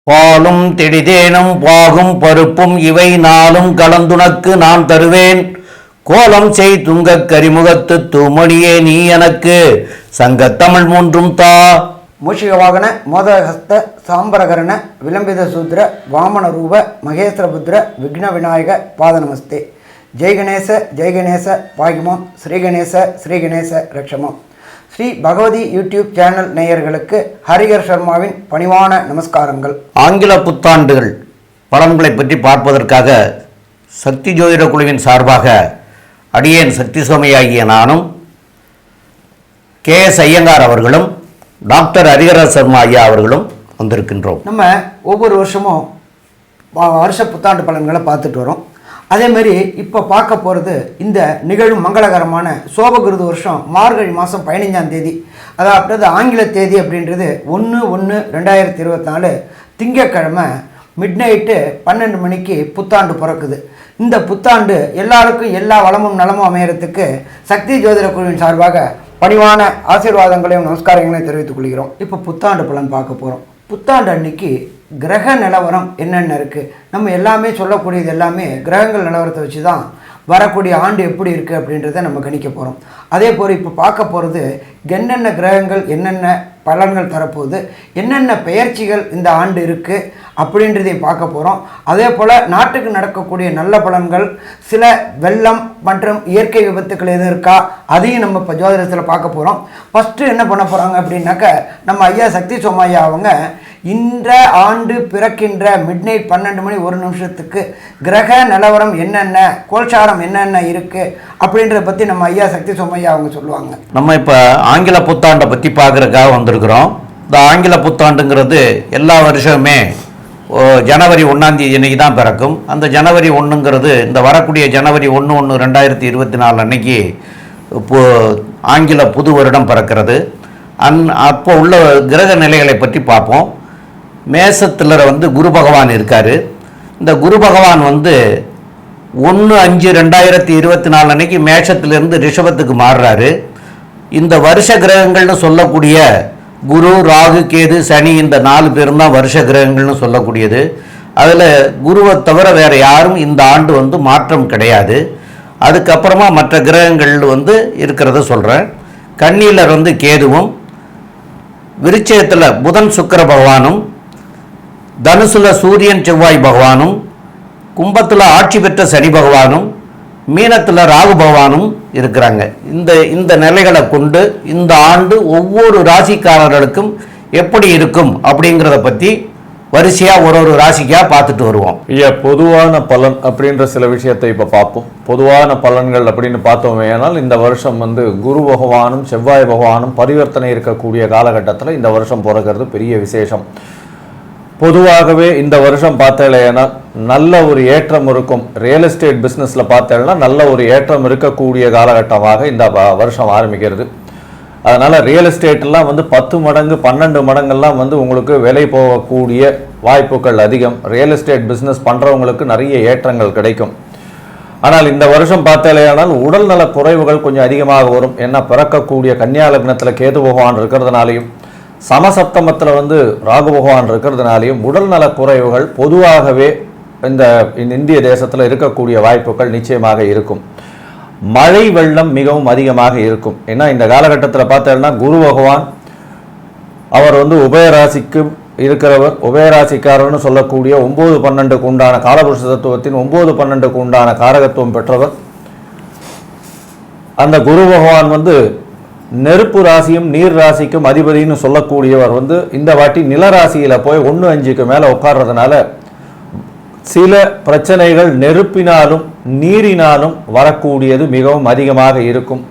பாலும் தெடிதேனும் பாகும் பருப்பும் இவை நாளும் கலந்துனக்கு நான் தருவேன். கோலம் செய் துங்கக் கரிமுகத்து தூமணியே நீ எனக்கு சங்கத்தமிழ் மூன்றும் தா. மூஷிக வாகன மோதகஸ்த சாம்பரகரண விளம்பித சூத்ர வாமன ரூப மகேஸ்வரபுத்திர விக்ன விநாயக பாத நமஸ்தே. ஜெய் கணேச பாகிமோம் ஸ்ரீ கணேச ரக்ஷமம். ஸ்ரீ பகவதி யூடியூப் சேனல் நேயர்களுக்கு ஹரிஹர் சர்மாவின் பணிவான நமஸ்காரங்கள். ஆங்கில புத்தாண்டுகள் பலன்களை பற்றி பார்ப்பதற்காக சக்தி ஜோதிட குழுவின் சார்பாக அடியேன் சக்தி சோமையாகிய நானும் KS ஐயங்கார் அவர்களும் டாக்டர் ஹரிஹர சர்மா ஐயா அவர்களும் வந்திருக்கின்றோம். நம்ம ஒவ்வொரு வருஷமும் வருஷ புத்தாண்டு பலன்களை பார்த்துட்டு வரோம். அதேமாரி இப்போ பார்க்க போகிறது இந்த நிகழும் மங்களகரமான சோபகிருது வருஷம் மார்கழி மாதம் 15ஆம் தேதி, அதாவது ஆங்கில தேதி அப்படின்றது 1/1/2024 திங்கட்கிழமை மிட்நைட்டு 12 மணிக்கு புத்தாண்டு பிறக்குது. இந்த புத்தாண்டு எல்லாருக்கும் எல்லா வளமும் நலமும் அமையறதுக்கு சக்தி ஜோதிட குழுவின் சார்பாக பணிவான ஆசீர்வாதங்களையும் நமஸ்காரங்களையும் தெரிவித்துக் கொள்கிறோம். இப்போ புத்தாண்டு பலன் பார்க்க போகிறோம். புத்தாண்டு அன்னைக்கு கிரக நிலவரம் என்னென்ன இருக்குது, நம்ம எல்லாமே சொல்லக்கூடியது எல்லாமே கிரகங்கள் நிலவரத்தை வச்சு தான் வரக்கூடிய ஆண்டு எப்படி இருக்குது அப்படின்றத நம்ம கணிக்க போகிறோம். அதே போல் இப்போ பார்க்க போகிறது என்னென்ன கிரகங்கள் என்னென்ன பலன்கள் தரப்போகுது, என்னென்ன பெயர்ச்சிகள் இந்த ஆண்டு இருக்குது அப்படின்றதையும் பார்க்க போகிறோம். அதே போல் நாட்டுக்கு நடக்கக்கூடிய நல்ல பலன்கள், சில வெள்ளம் மற்றும் இயற்கை விபத்துக்கள் எதுவும் இருக்கா அதையும் நம்ம இப்போ ஜோதிடத்தில் பார்க்க போகிறோம். ஃபஸ்ட்டு என்ன பண்ண போகிறாங்க அப்படின்னாக்க நம்ம ஐயா சக்தி சோமையா அவங்க இந்த ஆண்டு பிறக்கின்ற மிட்நைட் 12 மணி 1 நிமிஷத்துக்கு கிரக நிலவரம் என்னென்ன, கோல்சாரம் என்னென்ன இருக்குது அப்படின்றத பற்றி நம்ம ஐயா சக்தி சோமையா அவங்க சொல்லுவாங்க. நம்ம இப்போ ஆங்கில புத்தாண்டை பற்றி பார்க்குறதுக்காக வந்திருக்கிறோம். இந்த ஆங்கில புத்தாண்டுங்கிறது எல்லா வருஷமே ஜனவரி 1ஆம் தேதி அன்னைக்கு தான் பிறக்கும். அந்த ஜனவரி 1ங்கிறது இந்த வரக்கூடிய ஜனவரி 1/1/2024 அன்னைக்கு ஆங்கில புது வருடம் பிறக்கிறது. அப்போ உள்ள கிரக நிலைகளை பற்றி பார்ப்போம். மேசத்தில் குரு பகவான் இருக்கார். இந்த குரு பகவான் 1/5/2024 அன்னைக்கு மேஷத்திலிருந்து ரிஷபத்துக்கு மாறுறாரு. இந்த வருஷ கிரகங்கள்னு சொல்லக்கூடிய குரு, ராகு, கேது, சனி இந்த 4 பேரும் தான் வருஷ கிரகங்கள்னு சொல்லக்கூடியது. அதில் குருவை தவிர வேறு யாரும் இந்த ஆண்டு மாற்றம் கிடையாது. அதுக்கப்புறமா மற்ற கிரகங்கள் இருக்கிறத சொல்கிறேன். கன்னியில் கேதுவும், விருச்சிகத்தில் புதன் சுக்கிர பகவானும், தனுசுல சூரியன் செவ்வாய் பகவானும், கும்பத்தில் ஆட்சி பெற்ற சனி பகவானும், மீனத்தில் ராகு பகவானும் இருக்கிறாங்க. இந்த நிலைகளை கொண்டு இந்த ஆண்டு ஒவ்வொரு ராசிக்காரர்களுக்கும் எப்படி இருக்கும் அப்படிங்கிறத பற்றி வரிசையாக ஒரு ராசிக்காக பார்த்துட்டு வருவோம். பொதுவான பலன் அப்படின்ற சில விஷயத்தை இப்போ பார்ப்போம். பொதுவான பலன்கள் அப்படின்னு பார்த்தோமே ஆனால் இந்த வருஷம் குரு பகவானும் செவ்வாய் பகவானும் பரிவர்த்தனை இருக்கக்கூடிய காலகட்டத்தில் இந்த வருஷம் பிறக்கிறது பெரிய விசேஷம். பொதுவாகவே இந்த வருஷம் பார்த்தேன்னா நல்ல ஒரு ஏற்றம் இருக்கும். ரியல் எஸ்டேட் பிஸ்னஸில் பார்த்தேன்னா நல்ல ஒரு ஏற்றம் இருக்கக்கூடிய காலகட்டமாக இந்த வருஷம் ஆரம்பிக்கிறது. அதனால் ரியல் எஸ்டேட்லாம் 10 மடங்கு 12 மடங்கெல்லாம் உங்களுக்கு விலை போகக்கூடிய வாய்ப்புகள் அதிகம். ரியல் எஸ்டேட் பிஸ்னஸ் பண்ணுறவங்களுக்கு நிறைய ஏற்றங்கள் கிடைக்கும். ஆனால் இந்த வருஷம் பார்த்தாலேயானால் உடல்நல குறைவுகள் கொஞ்சம் அதிகமாக வரும். ஏன்னா பிறக்கக்கூடிய கன்னியா லக்னத்தில் கேது பகவான் இருக்கிறதுனாலையும் சமசப்தமத்தில் ராகு பகவான் இருக்கிறதுனாலையும் உடல்நல குறைவுகள் பொதுவாகவே இந்த இந்திய தேசத்தில் இருக்கக்கூடிய வாய்ப்புகள் நிச்சயமாக இருக்கும். மழை வெள்ளம் மிகவும் அதிகமாக இருக்கும். ஏன்னா இந்த காலகட்டத்தில் பார்த்தோம்னா குரு பகவான் அவர் உபயராசிக்கு இருக்கிறவர், உபயராசிக்காரர்னு சொல்லக்கூடிய 9-12க்கு உண்டான காலபுருஷ தத்துவத்தின் 9-12க்கு உண்டான காரகத்துவம் பெற்றவர். அந்த குரு பகவான் நெருப்பு ராசியும் நீர் ராசிக்கும் அதிபதினு சொல்லக்கூடியவர் இந்த வாட்டி நிலராசியில் போய் 1/5க்கு மேலே உட்கார்றதுனால சில பிரச்சனைகள் நெருப்பினாலும் நீரினாலும் வரக்கூடியது மிகவும் அதிகமாக இருக்கும்.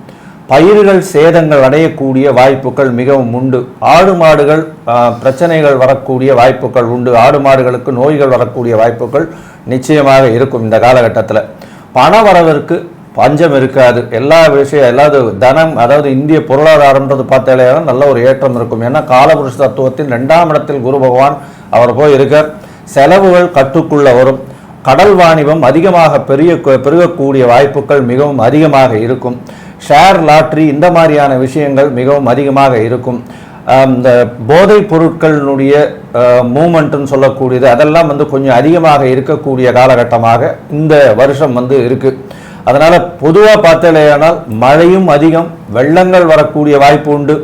பயிர்கள் சேதங்கள் அடையக்கூடிய வாய்ப்புகள் மிகவும் உண்டு. ஆடு மாடுகள் பிரச்சனைகள் வரக்கூடிய வாய்ப்புகள் உண்டு. ஆடு மாடுகளுக்கு நோய்கள் வரக்கூடிய வாய்ப்புகள் நிச்சயமாக இருக்கும். இந்த காலகட்டத்தில் பண வரவிற்கு பஞ்சம் இருக்காது. எல்லா விஷயம் எல்லாது தனம், அதாவது இந்திய பொருளாதாரம்ன்றது பார்த்தாலே நல்ல ஒரு ஏற்றம் இருக்கும். ஏன்னா காலபுருஷ தத்துவத்தின் 2ஆம் இடத்தில் குரு பகவான் அவர் போய் இருக்கார். செலவுகள் கட்டுக்குள்ள வரும். கடல் வாணிபம் அதிகமாக பெருகக்கூடிய வாய்ப்புகள் மிகவும் அதிகமாக இருக்கும். ஷேர் லாட்ரி இந்த மாதிரியான விஷயங்கள் மிகவும் அதிகமாக இருக்கும். இந்த போதைப் பொருட்களினுடைய மூமெண்ட்டுன்னு சொல்லக்கூடியது அதெல்லாம் வந்து கொஞ்சம் அதிகமாக இருக்கக்கூடிய காலகட்டமாக இந்த வருஷம் வந்து இருக்கு. அதனால பொதுவாக பார்த்தேனால் மழையும் அதிகம், வெள்ளங்கள் வரக்கூடிய வாய்ப்பு உண்டு,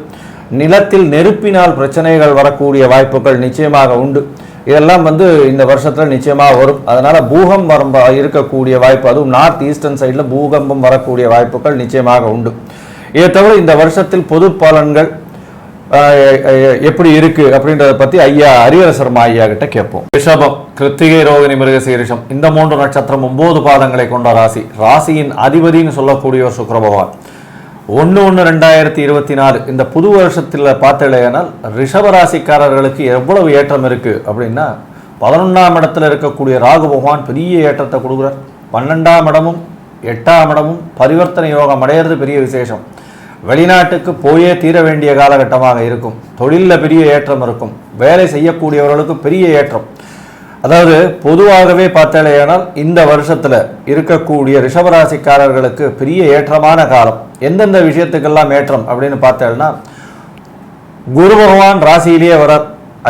நிலத்தில் நெருப்பினால் பிரச்சனைகள் வரக்கூடிய வாய்ப்புகள் நிச்சயமாக உண்டு. இதெல்லாம் வந்து இந்த வருஷத்தில் நிச்சயமாக வரும். அதனால பூகம்பம் இருக்கக்கூடிய வாய்ப்பு, அதுவும் நார்த் ஈஸ்டர்ன் சைடில் பூகம்பம் வரக்கூடிய வாய்ப்புகள் நிச்சயமாக உண்டு. இதை தவிர இந்த வருஷத்தில் பொது பலன்கள் எப்படி இருக்கு அப்படின்றத பத்தி ஐயா ஹரிஹரசர்மா ஐயா கிட்ட கேட்போம். ரிஷபம், கிருத்திகை, ரோகிணி, மிருகசீரிஷம் இந்த 3 நட்சத்திரம் 9 பாதங்களை கொண்ட ராசி. ராசியின் அதிபதினு சொல்லக்கூடியவர் சுக்கிர பகவான். 1/1/2024 இந்த புது வருஷத்தில் பார்த்தேனால் ரிஷபராசிக்காரர்களுக்கு எவ்வளவு ஏற்றம் இருக்கு அப்படின்னா, 11ஆம் இடத்துல இருக்கக்கூடிய ராகு பகவான் பெரிய ஏற்றத்தை கொடுக்குறார். 12ஆம் இடமும் 8ஆம் இடமும் பரிவர்த்தனை யோகம் அடையிறது பெரிய விசேஷம். வெளிநாட்டுக்கு போயே தீர வேண்டிய காலகட்டமாக இருக்கும். தொழிலில் பெரிய ஏற்றம் இருக்கும். வேலை செய்யக்கூடியவர்களுக்கு பெரிய ஏற்றம். அதாவது பொதுவாகவே பார்த்தேனால் இந்த வருஷத்தில் இருக்கக்கூடிய ரிஷபராசிக்காரர்களுக்கு பெரிய ஏற்றமான காலம். எந்தெந்த விஷயத்துக்கெல்லாம் ஏற்றம் அப்படின்னு பார்த்தேன்னா, குரு பகவான் ராசியிலேயே வர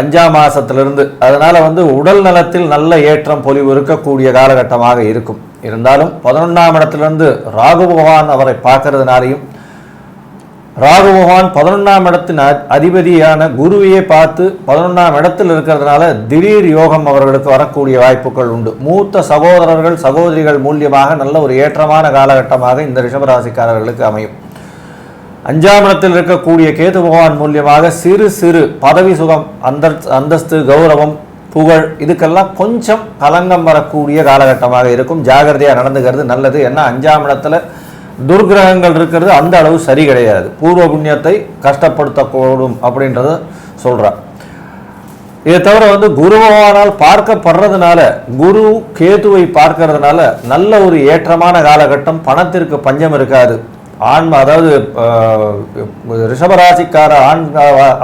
5ஆம் மாசத்திலிருந்து, அதனால வந்து உடல் நலத்தில் நல்ல ஏற்றம் பொலிவு இருக்கக்கூடிய காலகட்டமாக இருக்கும். இருந்தாலும் 11ஆம் இடத்திலிருந்து ராகு பகவான் அவரை பார்க்கறதுனாலையும், ராகு பகவான் 11ஆம் இடத்தின் அதிபதியான குருவையே பார்த்து 11ஆம் இடத்தில் இருக்கிறதுனால திடீர் யோகம் அவர்களுக்கு வரக்கூடிய வாய்ப்புகள் உண்டு. மூத்த சகோதரர்கள் சகோதரிகள் மூலியமாக நல்ல ஒரு ஏற்றமான காலகட்டமாக இந்த ரிஷபராசிக்காரர்களுக்கு அமையும். 5ஆம் இடத்தில் இருக்கக்கூடிய கேது பகவான் மூலியமாக சிறு சிறு பதவி சுகம், அந்தஸ்து, கௌரவம், புகழ் இதுக்கெல்லாம் கொஞ்சம் கலங்கம் வரக்கூடிய காலகட்டமாக இருக்கும். ஜாகிரதையாக நடந்துக்கிறது நல்லது. ஏன்னா 5ஆம் இடத்துல துர்கிரகங்கள் இருக்கிறது அந்த அளவு சரி கிடையாது. பூர்வ புண்ணியத்தை கஷ்டப்படுத்தக்கூடும் அப்படின்றத சொல்கிறார். இதை தவிர வந்து குரு பகவானால் பார்க்கப்படுறதுனால, குரு கேதுவை பார்க்கறதுனால நல்ல ஒரு ஏற்றமான காலகட்டம். பணத்திற்கு பஞ்சம் இருக்காது. அதாவது ரிஷபராசிக்கார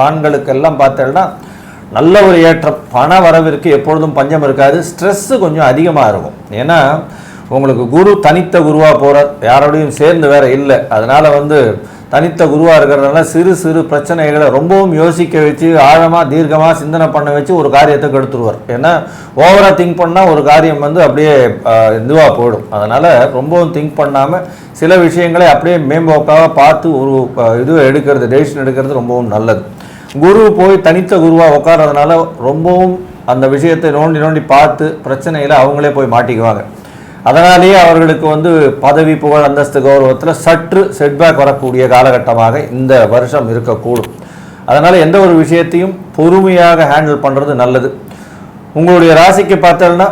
ஆண்களுக்கெல்லாம் பார்த்தேன்னா நல்ல ஒரு ஏற்றம். பண வரவிற்கு எப்பொழுதும் பஞ்சம் இருக்காது. ஸ்ட்ரெஸ்ஸு கொஞ்சம் அதிகமாக இருக்கும். ஏன்னா உங்களுக்கு குரு தனித்த குருவாக போகிறார், யாரோடையும் சேர்ந்து வேற இல்லை. அதனால் வந்து தனித்த குருவாக இருக்கிறதுனால சிறு சிறு பிரச்சனைகளை ரொம்பவும் யோசிக்க வச்சு ஆழமாக தீர்க்கமாக சிந்தனை பண்ண வச்சு ஒரு காரியத்தை கெடுத்துருவார். ஏன்னா ஓவராக திங்க் பண்ணால் ஒரு காரியம் வந்து அப்படியே இதுவாக போயிடும். அதனால் ரொம்பவும் திங்க் பண்ணாமல் சில விஷயங்களை அப்படியே மேம்போக்காக பார்த்து ஒரு இது எடுக்கிறது, டெசிஷன் எடுக்கிறது ரொம்பவும் நல்லது. குரு போய் தனித்த குருவாக உட்கார்றதுனால ரொம்பவும் அந்த விஷயத்தை நோண்டி நோண்டி பார்த்து பிரச்சனையில் அவங்களே போய் மாட்டிக்குவாங்க. அதனாலேயே அவர்களுக்கு வந்து பதவி, புகழ், அந்தஸ்து, கௌரவத்தில் சற்று செட்பேக் வரக்கூடிய காலகட்டமாக இந்த வருஷம் இருக்கக்கூடும். அதனால் எந்த ஒரு விஷயத்தையும் பொறுமையாக ஹேண்டில் பண்ணுறது நல்லது. உங்களுடைய ராசிக்கு பார்த்தோம்னா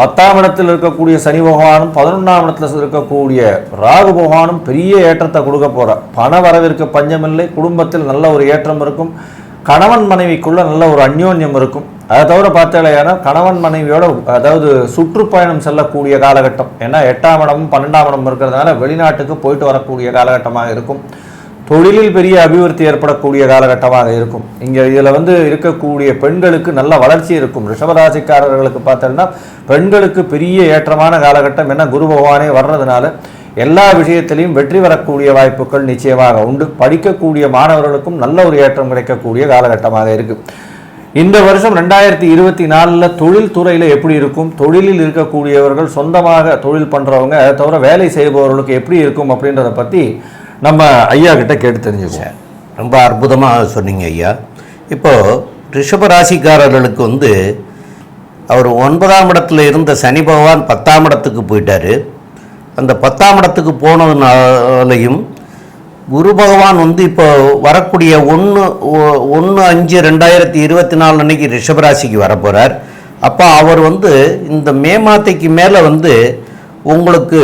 10ஆம் இடத்தில் இருக்கக்கூடிய சனி பகவானும் 11ஆம் இடத்தில் இருக்கக்கூடிய ராகு பகவானும் பெரிய ஏற்றத்தை கொடுக்க போகிறார். பண வரவிற்கு பஞ்சமில்லை. குடும்பத்தில் நல்ல ஒரு ஏற்றம் இருக்கும். கணவன் மனைவிக்குள்ள நல்ல ஒரு அந்யோன்யம் இருக்கும். அதை தவிர பார்த்தாலேனா கணவன் மனைவியோட அதாவது சுற்றுப்பயணம் செல்லக்கூடிய காலகட்டம். ஏன்னா 8ஆம் இடமும் 12ஆம் இடமும் இருக்கிறதுனால வெளிநாட்டுக்கு போயிட்டு வரக்கூடிய காலகட்டமாக இருக்கும். தொழிலில் பெரிய அபிவிருத்தி ஏற்படக்கூடிய காலகட்டமாக இருக்கும். இங்கே இதில் வந்து இருக்கக்கூடிய பெண்களுக்கு நல்ல வளர்ச்சி இருக்கும். ரிஷபராசிக்காரர்களுக்கு பார்த்தோம்னா பெண்களுக்கு பெரிய ஏற்றமான காலகட்டம். ஏன்னா குரு பகவானே வர்றதுனால எல்லா விஷயத்திலையும் வெற்றி வரக்கூடிய வாய்ப்புகள் நிச்சயமாக உண்டு. படிக்கக்கூடிய மாணவர்களுக்கும் நல்ல ஒரு ஏற்றம் கிடைக்கக்கூடிய காலகட்டமாக இருக்குது. இந்த வருஷம் 2024 தொழில் துறையில் எப்படி இருக்கும், தொழிலில் இருக்கக்கூடியவர்கள் சொந்தமாக தொழில் பண்ணுறவங்க, அதை தவிர வேலை செய்பவர்களுக்கு எப்படி இருக்கும் அப்படின்றத பற்றி நம்ம ஐயா கிட்ட கேட்டு தெரிஞ்சுக்குவோம். ரொம்ப அற்புதமாக சொன்னீங்க ஐயா. இப்போது ரிஷபராசிக்காரர்களுக்கு வந்து அவர் 9ஆம் இடத்துல இருந்த சனி பகவான் 10ஆம் இடத்துக்கு போயிட்டார். அந்த 10ஆம் இடத்துக்கு போனதுனாலையும் குரு பகவான் வந்து இப்போ வரக்கூடிய 1/5/2024 அன்னைக்கு ரிஷபராசிக்கு வரப்போகிறார். அப்போ அவர் வந்து இந்த மே மாதத்துக்கு மேலே வந்து உங்களுக்கு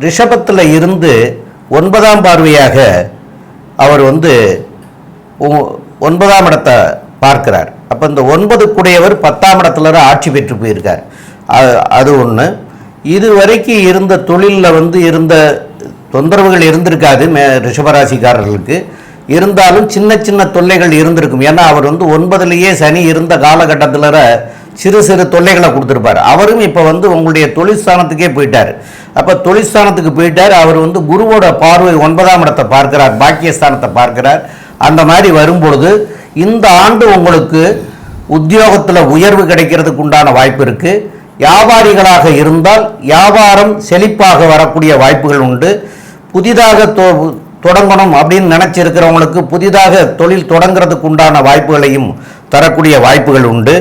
ரிஷபத்தில் இருந்து 9ஆம் பார்வையாக அவர் வந்து 9ஆம் இடத்தை பார்க்கிறார். அப்போ இந்த 9 கூடையவர் 10ஆம் இடத்துல ஆட்சி பெற்று போயிருக்கார். அது ஒன்று. இது வரைக்கும் இருந்த தொழிலில் வந்து இருந்த தொந்தரவுகள் இருந்திருக்காது ரிஷபராசிக்காரர்களுக்கு. இருந்தாலும் சின்ன சின்ன தொல்லைகள் இருந்திருக்கும். ஏன்னா அவர் வந்து 9லேயே சனி இருந்த காலகட்டத்தில் சிறு சிறு தொல்லைகளை கொடுத்துருப்பார். அவரும் இப்போ வந்து உங்களுடைய தொழிற்ஸ்தானத்துக்கே போயிட்டார். அப்போ தொழிற்ஸ்தானத்துக்கு போயிட்டார். அவர் வந்து குருவோட பார்வை 9ஆம் இடத்தை பார்க்கிறார், பாக்கியஸ்தானத்தை பார்க்கிறார். அந்த மாதிரி வரும்பொழுது இந்த ஆண்டு உங்களுக்கு உத்தியோகத்தில் உயர்வு கிடைக்கிறதுக்கு உண்டான வாய்ப்பு இருக்குது. வியாபாரிகளாக இருந்தால் வியாபாரம் செழிப்பாக வரக்கூடிய வாய்ப்புகள் உண்டு. புதிதாக தொடங்கணும் அப்படின்னு நினச்சிருக்கிறவங்களுக்கு புதிதாக தொழில் தொடங்கிறதுக்கு உண்டான வாய்ப்புகளையும் தரக்கூடிய வாய்ப்புகள் உண்டு.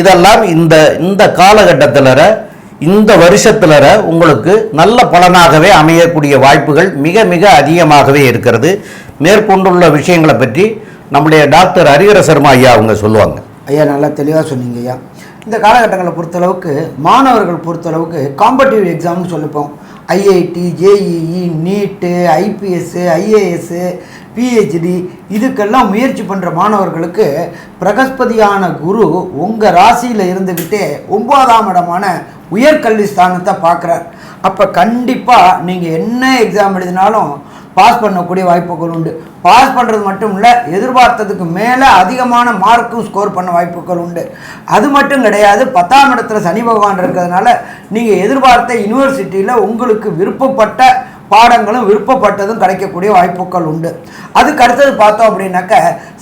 இதெல்லாம் இந்த காலகட்டத்தில் இந்த வருஷத்தில் உங்களுக்கு நல்ல பலனாகவே அமையக்கூடிய வாய்ப்புகள் மிக மிக அதிகமாகவே இருக்கிறது. மேற்கொண்டுள்ள விஷயங்களை பற்றி நம்முடைய டாக்டர் ஹரிஹர சர்மா ஐயா அவங்க சொல்லுவாங்க. ஐயா நல்லா தெளிவாக சொன்னீங்க ஐயா. இந்த காலகட்டங்களை பொறுத்தளவுக்கு மாணவர்கள் பொறுத்தளவுக்கு காம்படிட்டிவ் எக்ஸாம்னு சொல்லிப்போம். ஐஐடி, ஜேஇஇ, நீட்டு, ஐபிஎஸ்ஸு, ஐஏஎஸ்ஸு, பிஹெச்டி இதுக்கெல்லாம் முயற்சி பண்ணுற மாணவர்களுக்கு பிரகஸ்பதியான குரு உங்கள் ராசியில் இருந்துக்கிட்டே 9ஆம் இடமான உயர்கல்வி ஸ்தானத்தை பார்க்குறார். அப்போ கண்டிப்பாக நீங்கள் என்ன எக்ஸாம் எழுதினாலும் பாஸ் பண்ணக்கூடிய வாய்ப்புகள் உண்டு. பாஸ் பண்ணுறது மட்டும் இல்லை, எதிர்பார்த்ததுக்கு மேலே அதிகமான மார்க்கும் ஸ்கோர் பண்ண வாய்ப்புகள் உண்டு. அது மட்டும் கிடையாது, 10ஆம் இடத்துல சனி பகவான் இருக்கிறதுனால நீங்கள் எதிர்பார்த்த யூனிவர்சிட்டியில் உங்களுக்கு விருப்பப்பட்ட பாடங்களும் விருப்பப்பட்டதும் கிடைக்கக்கூடிய வாய்ப்புகள் உண்டு. அதுக்கு அடுத்தது பார்த்தோம் அப்படின்னாக்க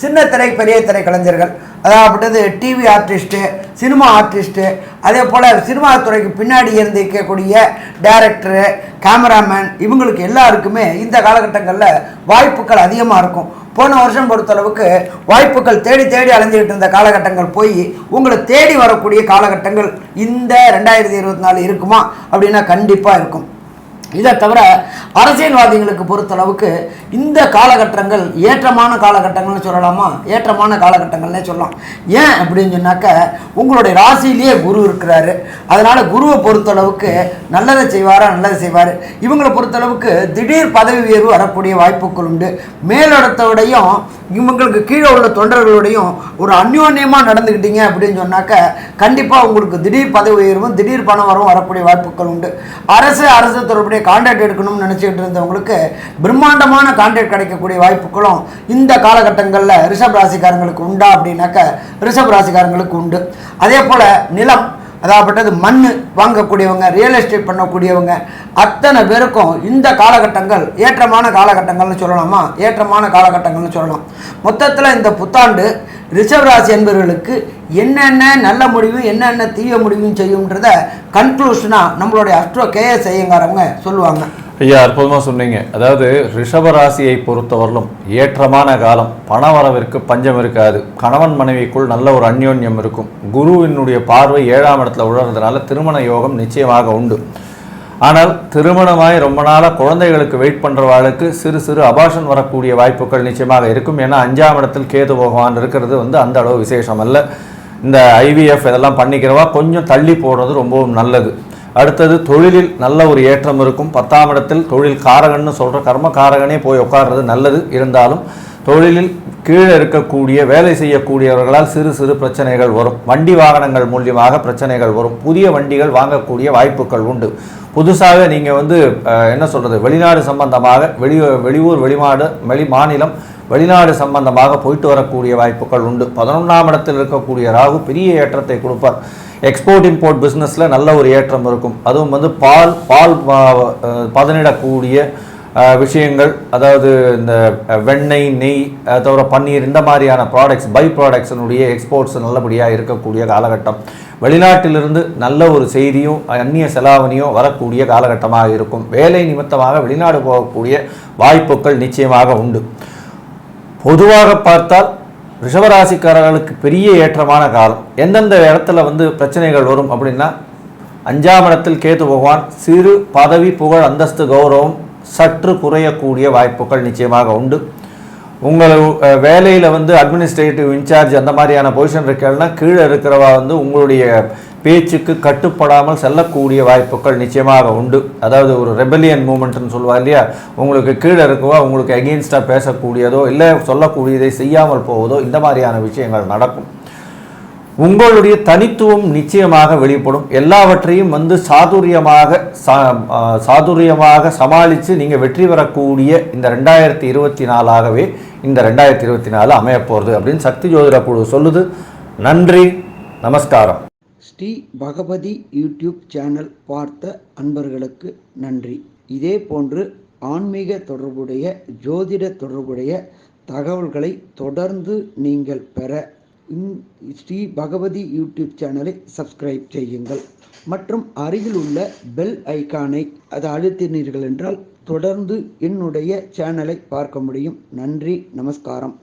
சின்ன திரை பெரிய திரை கலைஞர்கள், அதாவது டிவி ஆர்டிஸ்ட்டு, சினிமா ஆர்டிஸ்ட்டு, அதே போல் சினிமா துறைக்கு பின்னாடி இருந்து இருக்கக்கூடிய டைரக்டரு, கேமராமேன் இவங்களுக்கு எல்லாருக்குமே இந்த காலகட்டங்களில் வாய்ப்புகள் அதிகமாக இருக்கும். போன வருஷம் பொறுத்தளவுக்கு வாய்ப்புகள் தேடி தேடி அலைஞ்சிக்கிட்டு இருந்த காலகட்டங்கள் போய் உங்களை தேடி வரக்கூடிய காலகட்டங்கள் இந்த 2024 இருக்குமா அப்படின்னா கண்டிப்பாக இருக்கும். இதை தவிர அரசியல்வாதிகளுக்கு பொறுத்தளவுக்கு இந்த காலகட்டங்கள் ஏற்றமான காலகட்டங்கள்னு சொல்லலாமா, ஏற்றமான காலகட்டங்கள்னே சொல்லலாம். ஏன் அப்படின்னு சொன்னாக்க உங்களுடைய ராசியிலேயே குரு இருக்கிறாரு. அதனால் குருவை பொறுத்தளவுக்கு நல்லதை செய்வாரா, நல்லதை செய்வார். இவங்களை பொறுத்தளவுக்கு திடீர் பதவி உயர்வு வரக்கூடிய வாய்ப்புகள் உண்டு. மேலிடத்தோடையும் இவங்களுக்கு கீழே உள்ள தொண்டர்களோடையும் ஒரு அந்யோன்யமாக நடந்துக்கிட்டீங்க அப்படின்னு சொன்னாக்க கண்டிப்பாக உங்களுக்கு திடீர் பதவி உயர்வும் திடீர் பணம் வரவும் வரக்கூடிய வாய்ப்புகள் உண்டு. அரசு தொடர்புடைய கான்ட்ராக்ட் எடுக்கணும்னு நினச்சிக்கிட்டு இருந்தவங்களுக்கு பிரம்மாண்டமான கான்ட்ராக்ட் கிடைக்கக்கூடிய வாய்ப்புகளும் இந்த காலகட்டங்களில் ரிஷப் ராசிக்காரங்களுக்கு உண்டா அப்படின்னாக்க ரிஷப் ராசிக்காரங்களுக்கு உண்டு. அதே போல் நிலம், அதாகப்பட்டது மண் வாங்கக்கூடியவங்க, ரியல் எஸ்டேட் பண்ணக்கூடியவங்க அத்தனை பேருக்கும் இந்த காலகட்டங்கள் ஏற்றமான காலகட்டங்கள்னு சொல்லலாமா, ஏற்றமான காலகட்டங்கள்னு சொல்லலாம். மொத்தத்தில் இந்த புத்தாண்டு ரிஷப் ராசி என்பவர்களுக்கு என்னென்ன நல்ல முடிவு என்னென்ன தீய முடிவும் செய்யும்ன்றத கன்க்ளூஷனாக நம்மளுடைய அஸ்ட்ரோ கேஎஸ் ஐயங்காரவங்க சொல்லுவாங்க. ஐயா, அற்புதமாக சொன்னீங்க. அதாவது ரிஷப ராசியை பொறுத்தவரையிலும் ஏற்றமான காலம், பணவரவிற்கு பஞ்சம் இருக்காது, கணவன் மனைவிக்குள் நல்ல ஒரு அந்யோன்யம் இருக்கும். குருவினுடைய பார்வை 7ஆம் இடத்துல உழறதுனால திருமண யோகம் நிச்சயமாக உண்டு. ஆனால் திருமணமாய் ரொம்ப நாளாக குழந்தைகளுக்கு வெயிட் பண்ணுறவாளுக்கு சிறு சிறு அபாஷன் வரக்கூடிய வாய்ப்புகள் நிச்சயமாக இருக்கும். ஏன்னா 5ஆம் இடத்தில் கேது பகவான் இருக்கிறது அந்த அளவு விசேஷம் அல்ல. இந்த ஐவிஎஃப் இதெல்லாம் பண்ணிக்கிறவா கொஞ்சம் தள்ளி போடுறது ரொம்பவும் நல்லது. அடுத்தது தொழிலில் நல்ல ஒரு ஏற்றம் இருக்கும். 10ஆம் இடத்தில் தொழில் காரகன்னு சொல்கிற கர்ம காரகனே போய் உட்கார்றது நல்லது. இருந்தாலும் தொழிலில் கீழே இருக்கக்கூடிய வேலை செய்யக்கூடியவர்களால் சிறு சிறு பிரச்சனைகள் வரும். வண்டி வாகனங்கள் மூலியமாக பிரச்சனைகள் வரும். புதிய வண்டிகள் வாங்கக்கூடிய வாய்ப்புகள் உண்டு. புதுசாக நீங்கள் என்ன சொல்கிறது, வெளிநாடு சம்பந்தமாக வெளியூர் மாநிலம் வெளிநாடு சம்பந்தமாக போயிட்டு வரக்கூடிய வாய்ப்புகள் உண்டு. 11ஆம் இடத்தில் இருக்கக்கூடிய ராகு பெரிய ஏற்றத்தை கொடுப்பார். எக்ஸ்போர்ட் இம்போர்ட் பிஸ்னஸில் நல்ல ஒரு ஏற்றம் இருக்கும். அதுவும் பால் பதனிடக்கூடிய விஷயங்கள், அதாவது இந்த வெண்ணெய், நெய், தவிர பன்னீர், இந்த மாதிரியான ப்ராடக்ட்ஸ், பை ப்ராடக்ட்ஸினுடைய எக்ஸ்போர்ட்ஸ் நல்லபடியாக இருக்கக்கூடிய காலகட்டம். வெளிநாட்டிலிருந்து நல்ல ஒரு செய்தியும் அந்நிய செலாவணியும் வரக்கூடிய காலகட்டமாக இருக்கும். வேலை நிமித்தமாக வெளிநாடு போகக்கூடிய வாய்ப்புகள் நிச்சயமாக உண்டு. பொதுவாக பார்த்தால் ரிஷபராசிக்காரர்களுக்கு பெரிய ஏற்றமான காலம். எந்தெந்த இடத்துல பிரச்சனைகள் வரும் அப்படின்னா, 5ஆம் இடத்தில் கேது பகவான் சிறு பதவி, புகழ், அந்தஸ்து, கௌரவம் சற்று குறையக்கூடிய வாய்ப்புகள் நிச்சயமாக உண்டு. உங்கள் வேலையில் அட்மினிஸ்ட்ரேட்டிவ் இன்சார்ஜ் அந்த மாதிரியான பொசிஷன் இருக்கா கீழே இருக்கிறவா உங்களுடைய பேச்சுக்கு கட்டுப்படாமல் செல்லக்கூடிய வாய்ப்புகள் நிச்சயமாக உண்டு. அதாவது ஒரு ரெபலியன் மூமெண்ட்னு சொல்லுவா இல்லையா, உங்களுக்கு கீழே இருக்கவா உங்களுக்கு அகெயின்ஸ்டாக பேசக்கூடியதோ இல்லை சொல்லக்கூடியதை செய்யாமல் போவதோ இந்த மாதிரியான விஷயங்கள் நடக்கும். உங்களுடைய தனித்துவம் நிச்சயமாக வெளிப்படும். எல்லாவற்றையும் சாதுரியமாக சமாளித்து நீங்கள் வெற்றி பெறக்கூடிய இந்த 2024ஆகவே இந்த 2024 அமைய போகிறது அப்படின்னு சக்தி ஜோதிட குழு சொல்லுது. நன்றி, நமஸ்காரம். ஸ்ரீ பகவதி யூடியூப் சேனல் பார்த்த அன்பர்களுக்கு நன்றி. இதே போன்று ஆன்மீக தொடர்புடைய, ஜோதிட தொடர்புடைய தகவல்களை தொடர்ந்து நீங்கள் பெற ஸ்ரீ பகவதி யூடியூப் சேனலை சப்ஸ்கிரைப் செய்யுங்கள் மற்றும் அருகில் உள்ள பெல் ஐகானை அதை அழுத்தினீர்கள் என்றால் தொடர்ந்து என்னுடைய சேனலை பார்க்க முடியும். நன்றி, நமஸ்காரம்.